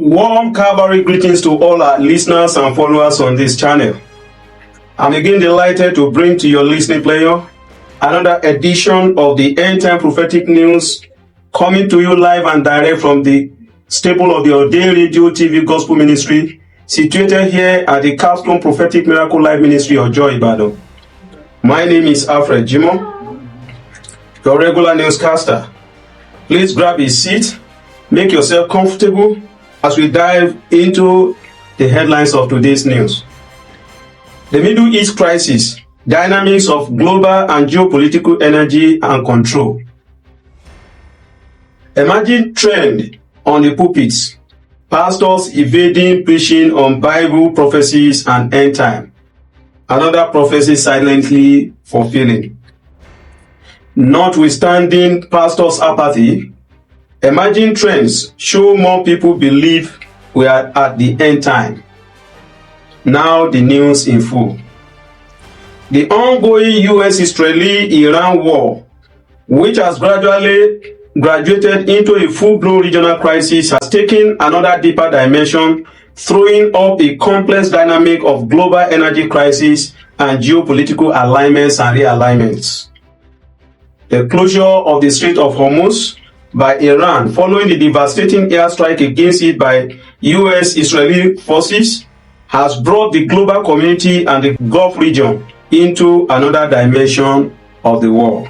Warm Calvary greetings to all our listeners and followers on this channel. I'm again delighted to bring to your listening player another edition of the End Time Prophetic News, coming to you live and direct from the staple of the Ordained Radio TV Gospel Ministry, situated here at the Capstone Prophetic Miracle Life Ministry of Joy, Ibadan. My name is Alfred Jimo, your regular newscaster. Please grab a seat, make yourself comfortable as we dive into the headlines of today's news. The Middle East crisis, dynamics of global and geopolitical energy and control. Emerging trend on the pulpits, pastors evading preaching on Bible prophecies and end time. Another prophecy silently fulfilling. Notwithstanding pastors' apathy, emerging trends show more people believe we are at the end time. Now the news in full. The ongoing US-Israeli-Iran war, which has gradually graduated into a full-blown regional crisis, has taken another deeper dimension, throwing up a complex dynamic of global energy crisis and geopolitical alignments and realignments. The closure of the Strait of Hormuz by Iran following the devastating airstrike against it by US-Israeli forces has brought the global community and the Gulf region into another dimension of the war.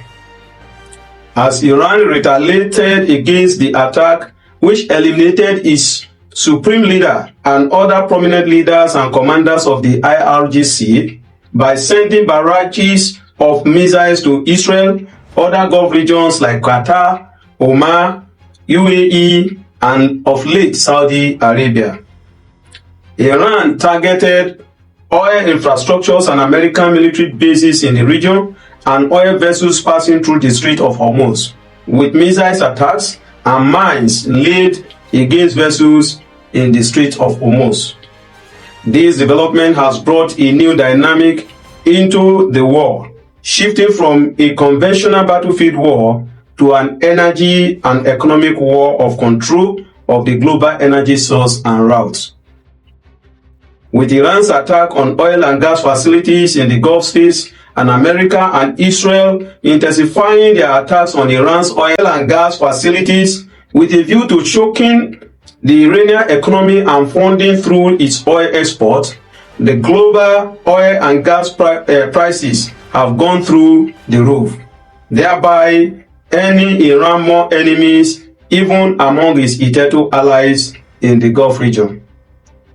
As Iran retaliated against the attack, which eliminated its supreme leader and other prominent leaders and commanders of the IRGC by sending barrages of missiles to Israel, other Gulf regions like Qatar, Oman, UAE, and of late Saudi Arabia. Iran targeted oil infrastructures and American military bases in the region and oil vessels passing through the Strait of Hormuz, with missiles attacks and mines laid against vessels in the Strait of Hormuz. This development has brought a new dynamic into the war, shifting from a conventional battlefield war to an energy and economic war of control of the global energy source and routes. With Iran's attack on oil and gas facilities in the Gulf states, and America and Israel intensifying their attacks on Iran's oil and gas facilities with a view to choking the Iranian economy and funding through its oil export, the global oil and gas prices have gone through the roof, thereby earning Iran more enemies even among its hitherto allies in the Gulf region.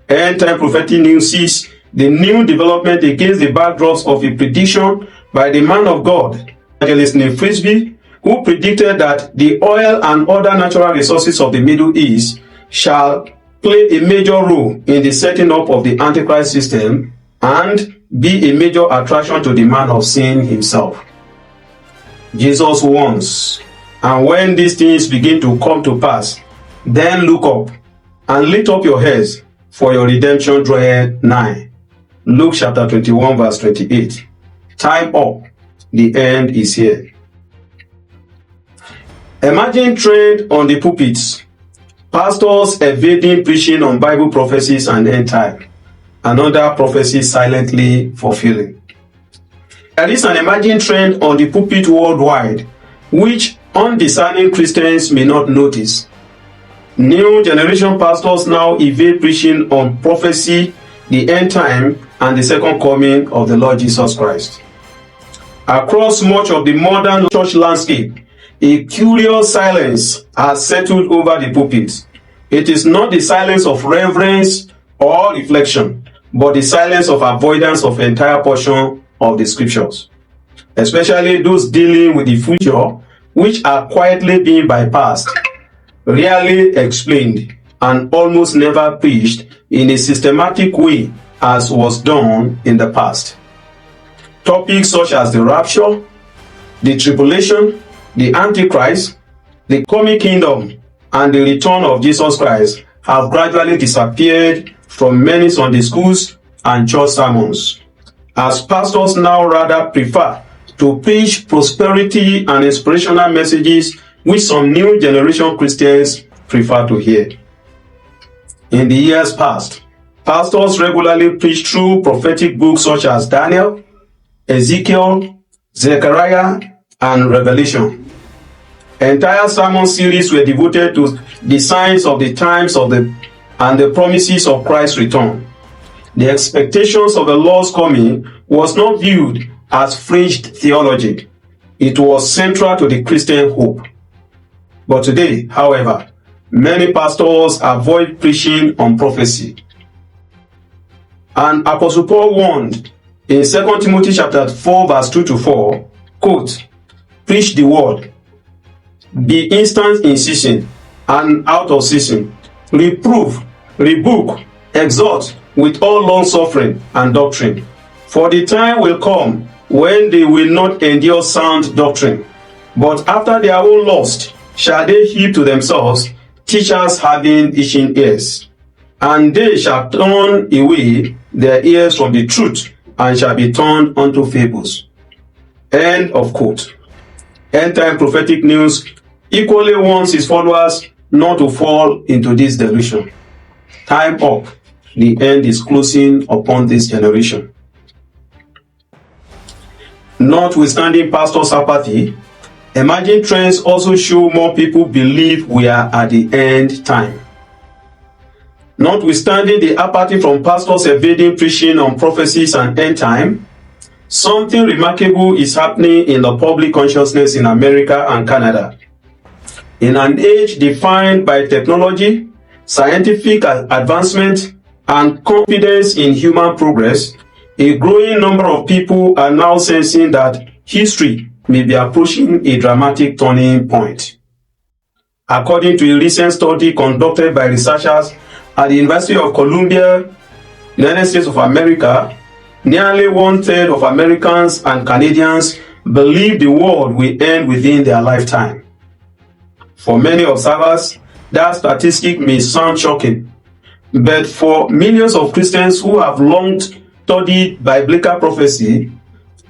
End Time Prophetic News sees the new development against the backdrops of a prediction by the man of God, evangelist named Frisbee, who predicted that the oil and other natural resources of the Middle East shall play a major role in the setting up of the Antichrist system and be a major attraction to the man of sin himself. Jesus warns, and when these things begin to come to pass, then look up and lift up your heads, for your redemption draweth nigh. Luke chapter 21 verse 28. Time up, the end is here. Emerging trend on the pulpits, pastors evading preaching on Bible prophecies and end time. Another prophecy silently fulfilling. There is an emerging trend on the pulpit worldwide, which undiscerning Christians may not notice. New generation pastors now evade preaching on prophecy, the end time, and the second coming of the Lord Jesus Christ. Across much of the modern church landscape, a curious silence has settled over the pulpit. It is not the silence of reverence or reflection, but the silence of avoidance of the entire portion of the scriptures, especially those dealing with the future, which are quietly being bypassed, rarely explained, and almost never preached in a systematic way as was done in the past. Topics such as the rapture, the tribulation, the Antichrist, the coming kingdom, and the return of Jesus Christ have gradually disappeared from many Sunday schools and church sermons, as pastors now rather prefer to preach prosperity and inspirational messages which some new generation Christians prefer to hear. In the years past, pastors regularly preached through prophetic books such as Daniel, Ezekiel, Zechariah, and Revelation. Entire sermon series were devoted to the signs of the times and the promises of Christ's return. The expectations of the Lord's coming was not viewed as fringed theology. It was central to the Christian hope. But today, however, many pastors avoid preaching on prophecy. And Apostle Paul warned in 2 Timothy chapter 4 verse 2-4, quote, "Preach the word, be instant in season and out of season, reprove, rebuke, exhort with all long suffering and doctrine. For the time will come when they will not endure sound doctrine, but after their own lust shall they heap to themselves teachers having itching ears. And they shall turn away their ears from the truth, and shall be turned unto fables." End of quote. End time prophetic news equally warns his followers not to fall into this delusion. Time up. The end is closing upon this generation. Notwithstanding pastors' apathy, emerging trends also show more people believe we are at the end time. Notwithstanding the apathy from pastors evading preaching on prophecies and end time, something remarkable is happening in the public consciousness in America and Canada. In an age defined by technology, scientific advancement, and confidence in human progress, a growing number of people are now sensing that history may be approaching a dramatic turning point. According to a recent study conducted by researchers at the University of Columbia, United States of America, nearly 1/3 of Americans and Canadians believe the world will end within their lifetime. For many observers, that statistic may sound shocking, but for millions of Christians who have long studied biblical prophecy,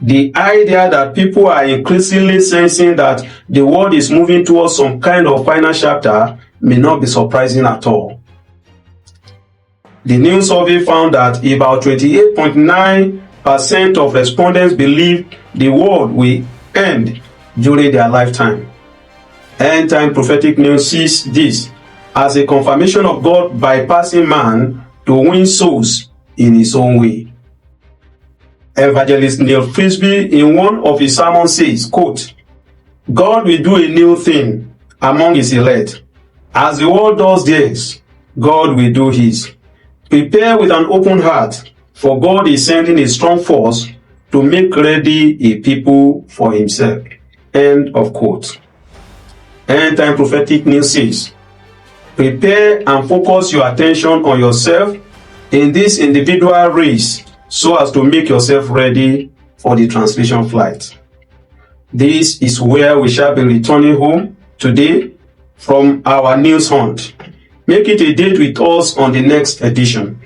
the idea that people are increasingly sensing that the world is moving towards some kind of final chapter may not be surprising at all. The new survey found that about 28.9% of respondents believe the world will end during their lifetime. End time prophetic news sees this as a confirmation of God bypassing man to win souls in his own way. Evangelist Neil Frisbee in one of his sermons says, quote, "God will do a new thing among his elect. As the world does theirs, God will do his. Prepare with an open heart, for God is sending a strong force to make ready a people for himself." End of quote. End time prophetic news says, prepare and focus your attention on yourself in this individual race so as to make yourself ready for the translation flight. This is where we shall be returning home today from our news hunt. Make it a date with us on the next edition.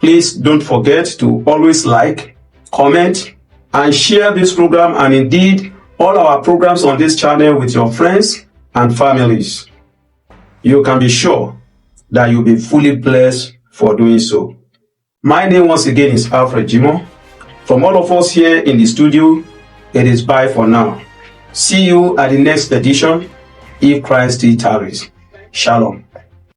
Please don't forget to always like, comment, and share this program and indeed all our programs on this channel with your friends and families. You can be sure that you'll be fully blessed for doing so. My name once again is Alfred Jimo. From all of us here in the studio, it is bye for now. See you at the next edition if Christ still tarries. Shalom.